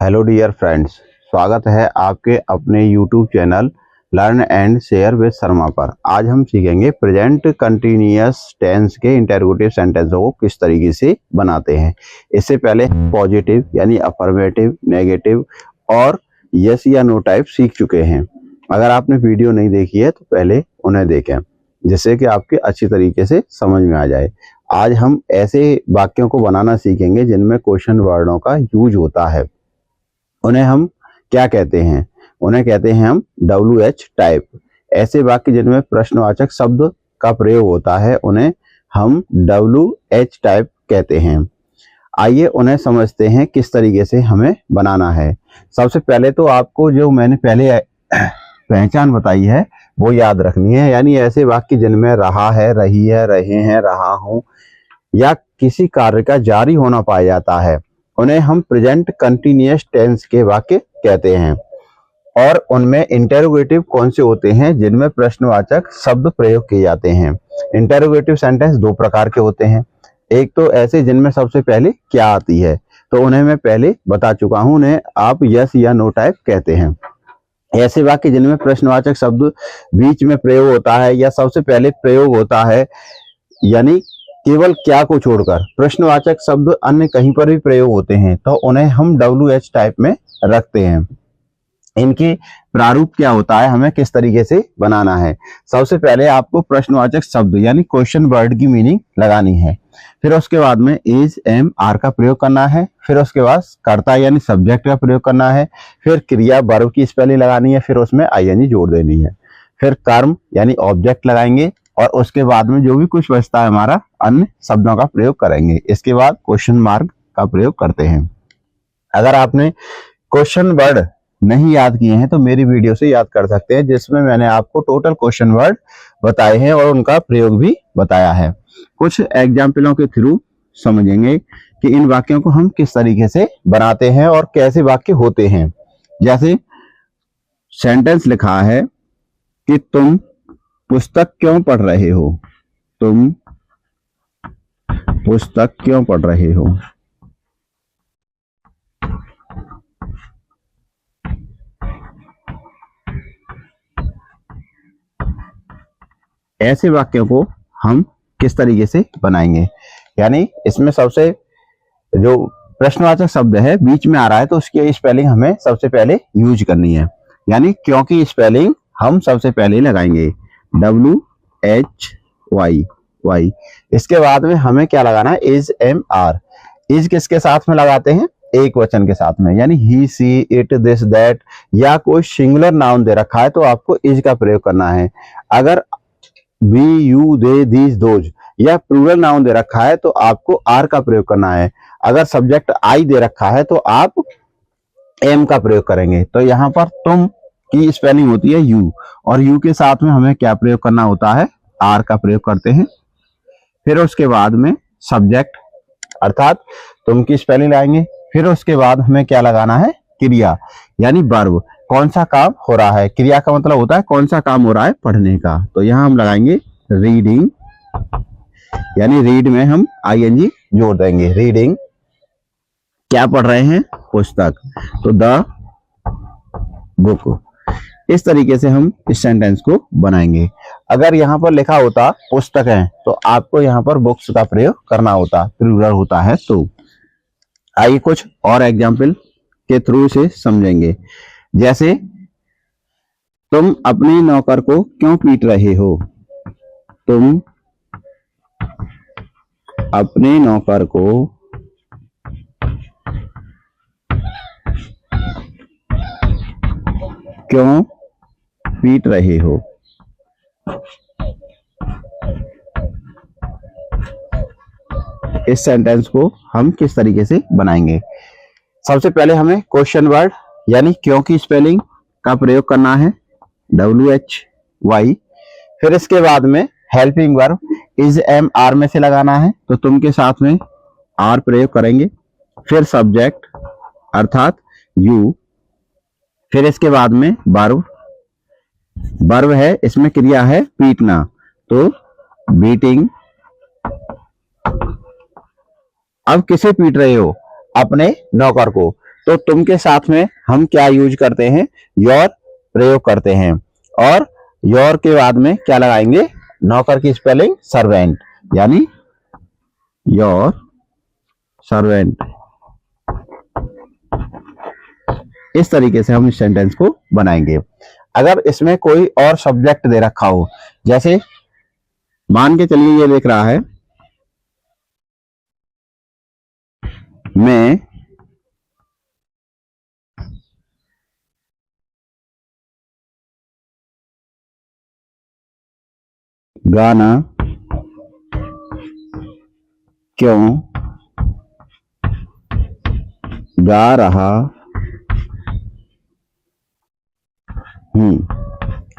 Hello dear friends, स्वागत है आपके अपने YouTube channel learn and share with Sharma पर। आज हम सीखेंगे प्रेजेंट कंटिन्यूअस टेंस के इंटरोगेटिव सेंटेंसों को किस तरीके से बनाते हैं। इससे पहले पॉजिटिव यानी अफर्मेटिव, नेगेटिव और यस या नो टाइप सीख चुके हैं। अगर आपने वीडियो नहीं देखी है तो पहले उन्हें देखें, जिससे कि आपके अच्छी तरीके से समझ में आ जाए। आज हम ऐसे वाक्यों को बनाना सीखेंगे जिनमें क्वेश्चन वर्डों का यूज होता है। उन्हें हम क्या कहते हैं? उन्हें कहते हैं हम WH टाइप। ऐसे वाक्य जिनमें प्रश्नवाचक शब्द का प्रयोग होता है उन्हें हम WH टाइप कहते हैं। आइए उन्हें समझते हैं किस तरीके से हमें बनाना है। सबसे पहले तो आपको जो मैंने पहले पहचान बताई है वो याद रखनी है, यानी ऐसे वाक्य जिनमें रहा है, रही है, रहे हैं, रहा हूं या किसी कार्य का जारी होना पाया जाता है उन्हें हम प्रेजेंट कंटिन्यूअस टेंस के वाक्य कहते हैं। और उनमें इंटरोगेटिव कौन से होते हैं? जिनमें प्रश्नवाचक शब्द प्रयोग किए जाते हैं। इंटरोगेटिव सेंटेंस दो प्रकार के होते हैं। एक तो ऐसे जिनमें सबसे पहले क्या आती है, तो उन्हें मैं पहले बता चुका हूं, उन्हें आप यस या नो टाइप कहते हैं। ऐसे वाक्य जिनमें प्रश्नवाचक शब्द बीच में प्रयोग होता है या सबसे पहले प्रयोग होता है, यानी केवल क्या को छोड़कर प्रश्नवाचक शब्द अन्य कहीं पर भी प्रयोग होते हैं, तो उन्हें हम WH टाइप में रखते हैं। इनके प्रारूप क्या होता है, हमें किस तरीके से बनाना है। सबसे पहले आपको प्रश्नवाचक शब्द यानी क्वेश्चन वर्ड की मीनिंग लगानी है। फिर उसके बाद में इज, एम, आर का प्रयोग करना है। फिर उसके बाद कर्ता यानी सब्जेक्ट का प्रयोग करना है। फिर क्रिया वर्ब की स्पेलिंग लगानी है। फिर उसमें ING जोड़ देनी है। फिर कर्म यानी ऑब्जेक्ट लगाएंगे और उसके बाद में जो भी कुछ बचता है हमारा अन्य शब्दों का प्रयोग करेंगे। इसके बाद क्वेश्चन मार्क का प्रयोग करते हैं। अगर आपने क्वेश्चन वर्ड नहीं याद किए हैं तो मेरी वीडियो से याद कर सकते हैं, जिसमें मैंने आपको टोटल क्वेश्चन वर्ड बताए हैं और उनका प्रयोग भी बताया है। कुछ एग्जाम्पलों के थ्रू समझेंगे कि इन वाक्यों को हम किस तरीके से बनाते हैं और कैसे वाक्य होते हैं। जैसे सेंटेंस लिखा है कि तुम पुस्तक क्यों पढ़ रहे हो? तुम पुस्तक क्यों पढ़ रहे हो? ऐसे वाक्यों को हम किस तरीके से बनाएंगे, यानी इसमें सबसे जो प्रश्नवाचक शब्द है बीच में आ रहा है तो उसकी स्पेलिंग हमें सबसे पहले यूज करनी है, यानी क्योंकि स्पेलिंग हम सबसे पहले लगाएंगे WHY। इसके बाद में हमें क्या लगाना है? Is, am, are. इज किसके साथ में लगाते हैं? एक वचन के साथ में, यानी ही, सी, इट, दिस, दैट या कोई सिंगुलर नाउन दे रखा है तो आपको इज का प्रयोग करना है। अगर we, you, they, these, those या प्लूरल नाउन दे रखा है तो आपको आर का प्रयोग करना है। अगर सब्जेक्ट आई दे रखा है तो आप एम का प्रयोग करेंगे। तो यहाँ पर तुम की स्पेलिंग होती है यू और यू के साथ में हमें क्या प्रयोग करना होता है? आर का प्रयोग करते हैं। फिर उसके बाद में सब्जेक्ट अर्थात तुम की स्पेलिंग लाएंगे। फिर उसके बाद हमें क्या लगाना है? क्रिया यानी वर्ब। कौन सा काम हो रहा है? क्रिया का मतलब होता है कौन सा काम हो रहा है पढ़ने का। तो यहाँ हम लगाएंगे रीडिंग, यानी रीड में हम ING जोड़ देंगे। रीडिंग क्या पढ़ रहे हैं? पुस्तक, तो द बुक। इस तरीके से हम इस सेंटेंस को बनाएंगे। अगर यहाँ पर लिखा होता पुस्तक है तो आपको यहाँ पर बुक्स का प्रयोग करना होता, प्लूरल होता है। तो आइए कुछ और एग्जाम्पल के थ्रू से समझेंगे। जैसे तुम अपने नौकर को क्यों पीट रहे हो? तुम अपने नौकर को क्यों पीट रहे हो? इस सेंटेंस को हम किस तरीके से बनाएंगे? सबसे पहले हमें क्वेश्चन वर्ड यानी क्यों की स्पेलिंग का प्रयोग करना है WHY। फिर इसके बाद में helping verb is, am, are में से लगाना है, तो तुम के साथ में आर प्रयोग करेंगे। फिर सब्जेक्ट अर्थात यू। फिर इसके बाद में वर्ब, वर्ब है इसमें क्रिया है पीटना, तो बीटिंग। अब किसे पीट रहे हो? अपने नौकर को, तो तुम के साथ में हम क्या यूज करते हैं, योर प्रयोग करते हैं, और योर के बाद में क्या लगाएंगे, नौकर की स्पेलिंग सर्वेंट, यानी योर सर्वेंट। इस तरीके से हम इस सेंटेंस को बनाएंगे। अगर इसमें कोई और सब्जेक्ट दे रखा हो, जैसे मान के चलिए ये लिख रहा है, मैं गाना क्यों गा रहा हूं।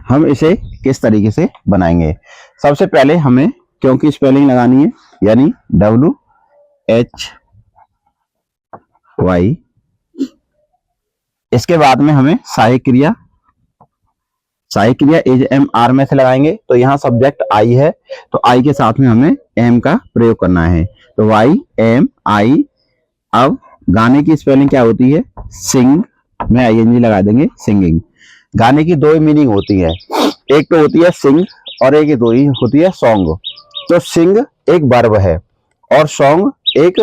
हम इसे किस तरीके से बनाएंगे, सबसे पहले हमें क्यों की स्पेलिंग लगानी है, यानी WHY। इसके बाद में हमें सहायक क्रिया इज एम आर में से लगाएंगे, तो यहाँ सब्जेक्ट आई है, तो आई के साथ में हमें एम का प्रयोग करना है, तो YMI। अब गाने की स्पेलिंग क्या होती है, सिंग में ING लगा देंगे, सिंगिंग। गाने की दो मीनिंग होती है, एक तो होती है सिंग और एक दो ही होती है सॉन्ग। तो सिंग एक वर्ब है और सॉन्ग एक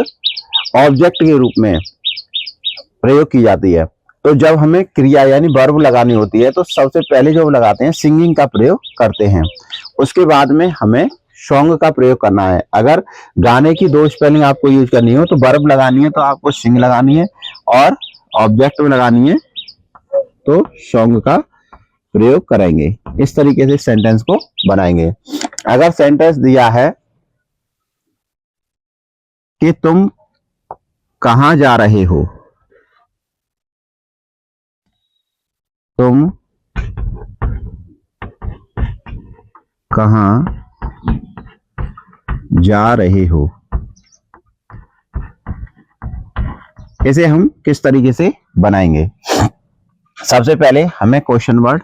ऑब्जेक्ट के रूप में प्रयोग की जाती है। तो जब हमें क्रिया यानी वर्ब लगानी होती है तो सबसे पहले जो लगाते हैं सिंगिंग का प्रयोग करते हैं, उसके बाद में हमें सॉन्ग का प्रयोग करना है। अगर गाने की दो स्पेलिंग आपको यूज करनी हो तो वर्ब लगानी है तो आपको सिंग लगानी है, और ऑब्जेक्ट में लगानी है तो सॉन्ग का प्रयोग करेंगे। इस तरीके से सेंटेंस को बनाएंगे। अगर सेंटेंस दिया है कि तुम कहां जा रहे हो, तुम कहां जा रहे हो, इसे हम किस तरीके से बनाएंगे। सबसे पहले हमें क्वेश्चन वर्ड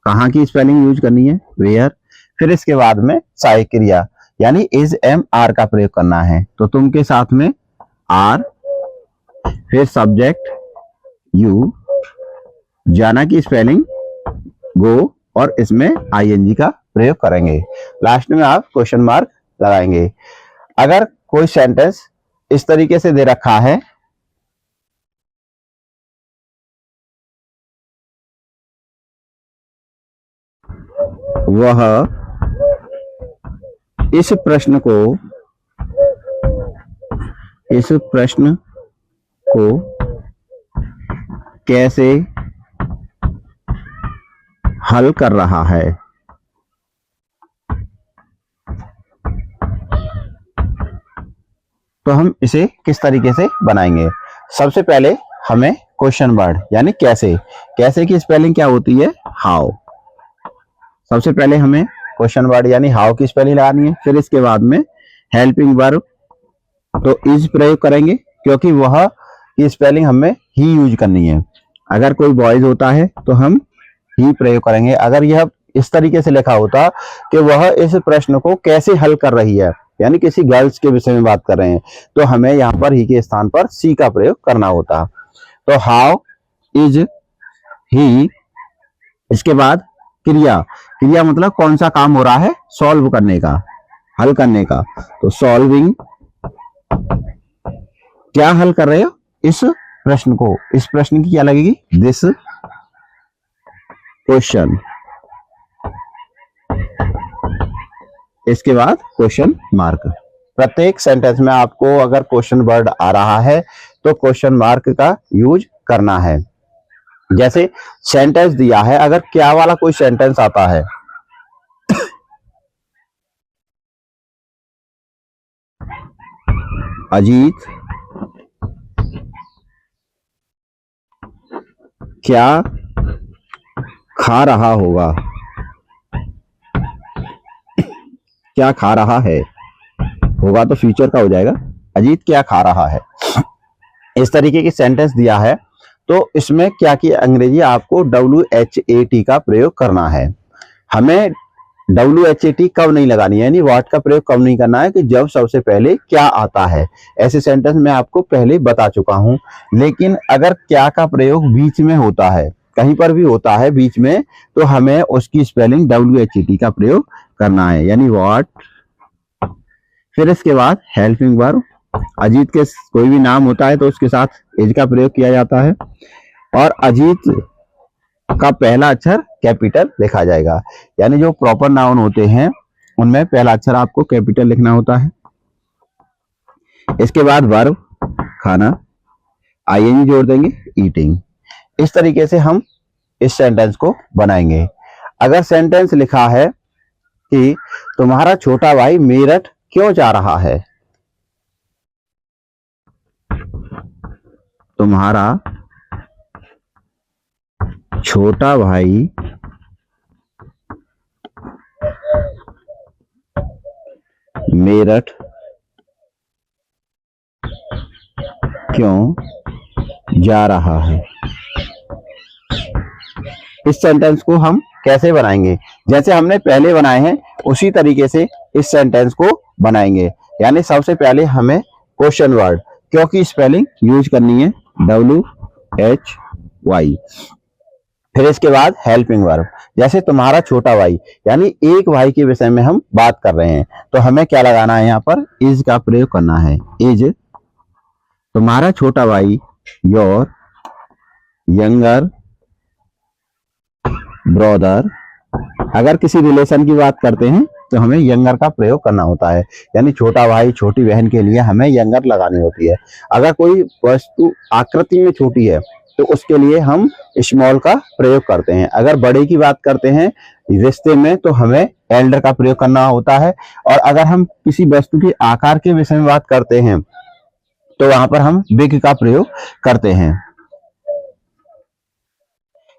कहां की स्पेलिंग यूज करनी है, वेयर। फिर इसके बाद में सहायक क्रिया यानी इज एम आर का प्रयोग करना है, तो तुम के साथ में आर, फिर सब्जेक्ट यू, जाना की स्पेलिंग गो, और इसमें ING का प्रयोग करेंगे। लास्ट में आप क्वेश्चन मार्क लगाएंगे। अगर कोई सेंटेंस इस तरीके से दे रखा है, वह इस प्रश्न को कैसे हल कर रहा है, तो हम इसे किस तरीके से बनाएंगे। सबसे पहले हमें क्वेश्चन वर्ड यानी कैसे की स्पेलिंग क्या होती है, हाउ। सबसे पहले हमें क्वेश्चन वर्ड यानी हाउ की स्पेलिंग लगानी है। फिर इसके बाद में हेल्पिंग वर्ब, तो इज प्रयोग करेंगे क्योंकि वह की स्पेलिंग हमें ही यूज करनी है। अगर कोई बॉयज होता है तो हम ही प्रयोग करेंगे। अगर यह इस तरीके से लिखा होता कि वह इस प्रश्न को कैसे हल कर रही है, यानी किसी गर्ल्स के विषय में बात कर रहे हैं, तो हमें यहाँ पर ही के स्थान पर सी का प्रयोग करना होता। तो हाउ इज ही, इसके बाद क्रिया मतलब कौन सा काम हो रहा है, सॉल्व करने का, हल करने का, तो सॉल्विंग। क्या हल कर रहे हो, इस प्रश्न को, इस प्रश्न की क्या लगेगी, दिस क्वेश्चन। इसके बाद क्वेश्चन मार्क। प्रत्येक सेंटेंस में आपको अगर क्वेश्चन वर्ड आ रहा है तो क्वेश्चन मार्क का यूज करना है। जैसे सेंटेंस दिया है, अगर क्या वाला कोई सेंटेंस आता है, अजीत क्या खा रहा होगा, क्या खा रहा है, होगा तो फ्यूचर का हो जाएगा, अजीत क्या खा रहा है। इस तरीके की सेंटेंस दिया है तो इसमें क्या की अंग्रेजी आपको WHAT का प्रयोग करना है। हमें WHAT कब नहीं लगानी है, यानी व्हाट का प्रयोग कब नहीं करना है, कि जब सबसे पहले क्या आता है। ऐसे सेंटेंस मैं आपको पहले बता चुका हूं। लेकिन अगर क्या का प्रयोग बीच में होता है, कहीं पर भी होता है बीच में, तो हमें उसकी स्पेलिंग WHAT का प्रयोग करना है, यानी व्हाट। फिर इसके बाद हेल्पिंग वर्ब, अजीत के कोई भी नाम होता है तो उसके साथ इज का प्रयोग किया जाता है, और अजीत का पहला अक्षर कैपिटल लिखा जाएगा। यानी जो प्रॉपर नाउन होते हैं उनमें पहला अक्षर आपको कैपिटल लिखना होता है। इसके बाद वर्ब खाना, ING जोड़ देंगे, ईटिंग। इस तरीके से हम इस सेंटेंस को बनाएंगे। अगर सेंटेंस लिखा है कि तुम्हारा छोटा भाई मेरठ क्यों जा रहा है, तुम्हारा छोटा भाई मेरठ क्यों जा रहा है, इस सेंटेंस को हम कैसे बनाएंगे, जैसे हमने पहले बनाए हैं उसी तरीके से इस सेंटेंस को बनाएंगे। यानी सबसे पहले हमें क्वेश्चन वर्ड, क्योंकि स्पेलिंग यूज करनी है WHY। फिर इसके बाद हेल्पिंग वर्ब, जैसे तुम्हारा छोटा भाई, यानी एक भाई के विषय में हम बात कर रहे हैं, तो हमें क्या लगाना है, यहाँ पर इज का प्रयोग करना है। इज तुम्हारा छोटा भाई, योर यंगर ब्रदर। अगर किसी रिलेशन की बात करते हैं तो हमें यंगर का प्रयोग करना होता है, यानी छोटा भाई छोटी बहन के लिए हमें यंगर लगानी होती है। अगर कोई वस्तु आकृति में छोटी है तो उसके लिए हम स्मॉल का प्रयोग करते हैं। अगर बड़े की बात करते हैं रिश्ते में तो हमें एल्डर का प्रयोग करना होता है। और अगर हम किसी वस्तु के आकार के विषय में बात करते हैं तो वहां पर हम बिग का प्रयोग करते हैं।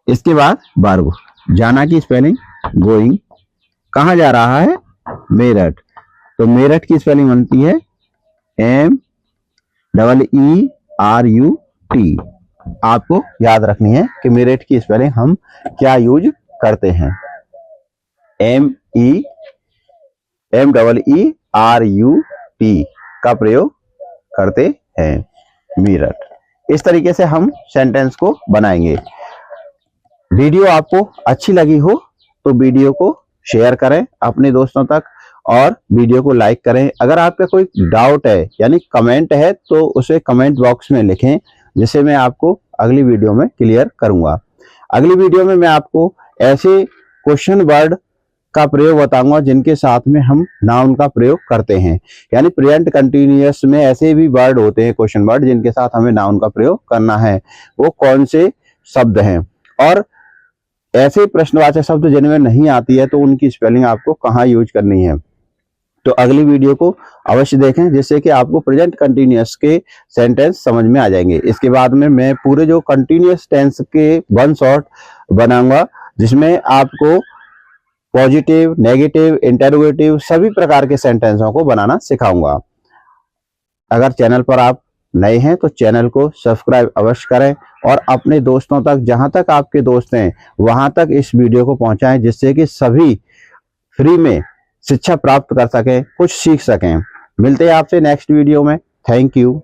इसके बाद वर्ब, जाना की स्पेलिंग गोइंग, कहाँ जा रहा है, मेरठ, तो मेरठ की स्पेलिंग बनती है MEERUT। आपको याद रखनी है कि मेरठ की स्पेलिंग हम क्या यूज करते हैं, MEERUT का प्रयोग करते हैं, मेरठ। इस तरीके से हम सेंटेंस को बनाएंगे। वीडियो आपको अच्छी लगी हो तो वीडियो को शेयर करें अपने दोस्तों तक और वीडियो को लाइक करें। अगर आपका कोई डाउट है यानी कमेंट है तो उसे कमेंट बॉक्स में लिखें, जिसे मैं आपको अगली वीडियो में क्लियर करूंगा। अगली वीडियो में मैं आपको ऐसे क्वेश्चन वर्ड का प्रयोग बताऊंगा जिनके साथ में हम नाउन का प्रयोग करते हैं, यानी प्रेजेंट कंटिन्यूअस में ऐसे भी वर्ड होते हैं क्वेश्चन वर्ड जिनके साथ हमें नाउन का प्रयोग करना है, वो कौन से शब्द हैं। और ऐसे प्रश्नवाचक शब्द जिनमें नहीं आती है तो उनकी स्पेलिंग आपको कहाँ यूज करनी है। तो अगली वीडियो को अवश्य देखें, जिससे कि आपको प्रेजेंट कंटिन्यूअस के सेंटेंस समझ में आ जाएंगे। इसके बाद में मैं पूरे जो कंटिन्यूअस टेंस के वन शॉट बनाऊंगा, जिसमें आपको पॉजिटिव, नेगेटिव, इंटरोगेटिव सभी प्रकार के सेंटेंसों को बनाना सिखाऊंगा। अगर चैनल पर आप नए हैं तो चैनल को सब्सक्राइब अवश्य करें और अपने दोस्तों तक, जहां तक आपके दोस्त हैं वहां तक इस वीडियो को पहुंचाएं, जिससे कि सभी फ्री में शिक्षा प्राप्त कर सकें, कुछ सीख सकें। मिलते हैं आपसे नेक्स्ट वीडियो में। Thank you.